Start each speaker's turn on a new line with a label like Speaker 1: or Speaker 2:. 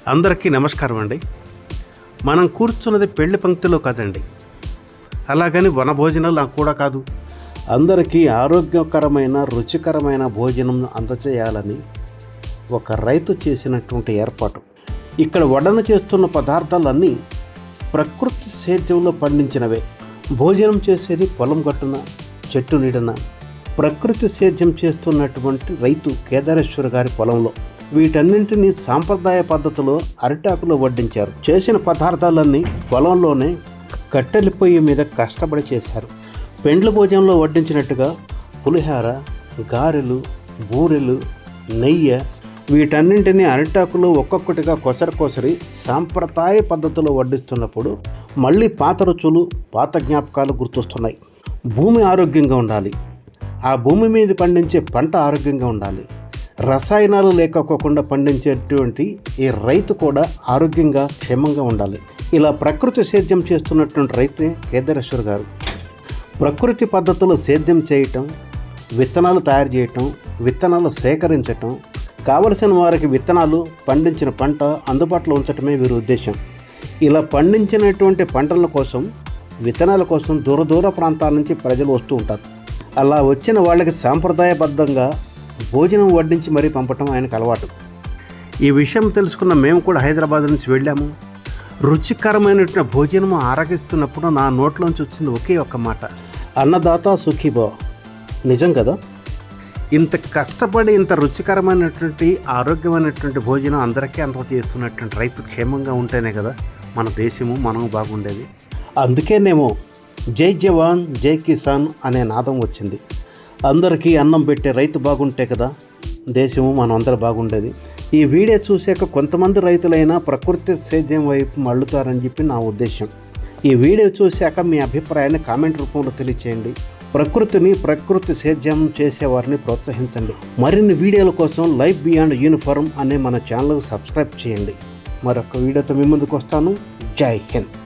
Speaker 1: అందరికీ నమస్కారం అండి. మనం కూర్చున్నది పెళ్లి పంక్తిలో కాదండి, అలాగని వనభోజనాలు కూడా కాదు. అందరికీ ఆరోగ్యకరమైన రుచికరమైన భోజనం అందచేయాలని ఒక రైతు చేసినటువంటి ఏర్పాటు. ఇక్కడ వడ్డన చేస్తున్న పదార్థాలన్నీ ప్రకృతి సేద్యంలో పండించినవే. భోజనం చేసేది పొలం గట్టున, చెట్టు నీడన ప్రకృతి సేద్యం చేస్తున్నటువంటి రైతు కేదారేశ్వర గారి పొలంలో. వీటన్నింటినీ సాంప్రదాయ పద్ధతిలో అరిటాకులో వడ్డించారు. చేసిన పదార్థాలన్నీ పొలంలోనే కట్టెల పొయ్యి మీద కష్టపడి చేశారు. పెండ్ల భోజనంలో వడ్డించినట్టుగా పులిహార, గారెలు, బూరెలు, నెయ్యి వీటన్నింటినీ అరిటాకులో ఒక్కొక్కటిగా కొసరి సాంప్రదాయ పద్ధతిలో వడ్డిస్తున్నప్పుడు మళ్ళీ పాత రుచులు, పాత జ్ఞాపకాలు గుర్తొస్తున్నాయి. భూమి ఆరోగ్యంగా ఉండాలి, ఆ భూమి మీద పండించే పంట ఆరోగ్యంగా ఉండాలి, రసాయనాలు లేకపోకుండా పండించేటువంటి ఈ రైతు కూడా ఆరోగ్యంగా క్షేమంగా ఉండాలి. ఇలా ప్రకృతి సేద్యం చేస్తున్నటువంటి రైతే కేదారేశ్వర గారు. ప్రకృతి పద్ధతులు సేద్యం చేయటం, విత్తనాలు తయారు చేయటం, విత్తనాలు సేకరించటం, కావలసిన వారికి విత్తనాలు, పండించిన పంట అందుబాటులో ఉంచటమే వీరి ఉద్దేశం. ఇలా పండించినటువంటి పంటల కోసం, విత్తనాల కోసం దూర ప్రాంతాల నుంచి ప్రజలు వస్తూ ఉంటారు. అలా వచ్చిన వాళ్ళకి సాంప్రదాయబద్ధంగా భోజనం వడ్డించి మరీ పంపటం ఆయనకు అలవాటు. ఈ విషయం తెలుసుకున్న మేము కూడా హైదరాబాద్ నుంచి వెళ్ళాము. రుచికరమైనటువంటి భోజనం ఆరగిస్తున్నప్పుడు నా నోట్లోంచి వచ్చింది ఒకే ఒక్క మాట, అన్నదాత సుఖీభవ. నిజం కదా? ఇంత కష్టపడి ఇంత రుచికరమైనటువంటి ఆరోగ్యమైనటువంటి భోజనం అందరికీ చేస్తున్నటువంటి రైతు క్షేమంగా ఉంటేనే కదా మన దేశము, మనం బాగుండేది. అందుకేనేమో జై జవాన్ జై కిసాన్ అనే నాదం వచ్చింది. అందరికీ అన్నం పెట్టే రైతు బాగుంటే కదా దేశము, మనం అందరూ బాగుండేది. ఈ వీడియో చూశాక కొంతమంది రైతులైనా ప్రకృతి సేద్యం వైపు మళ్ళుతారని చెప్పి నా ఉద్దేశం. ఈ వీడియో చూశాక మీ అభిప్రాయాన్ని కామెంట్ రూపంలో తెలియచేయండి. ప్రకృతి సేద్యం చేసేవారిని ప్రోత్సహించండి. మరిన్ని వీడియోల కోసం లైఫ్ బియాండ్ యూనిఫార్మ్ అనే మన ఛానల్కు సబ్స్క్రైబ్ చేయండి. మరొక వీడియోతో మీ ముందుకు వస్తాను. జై హింద్.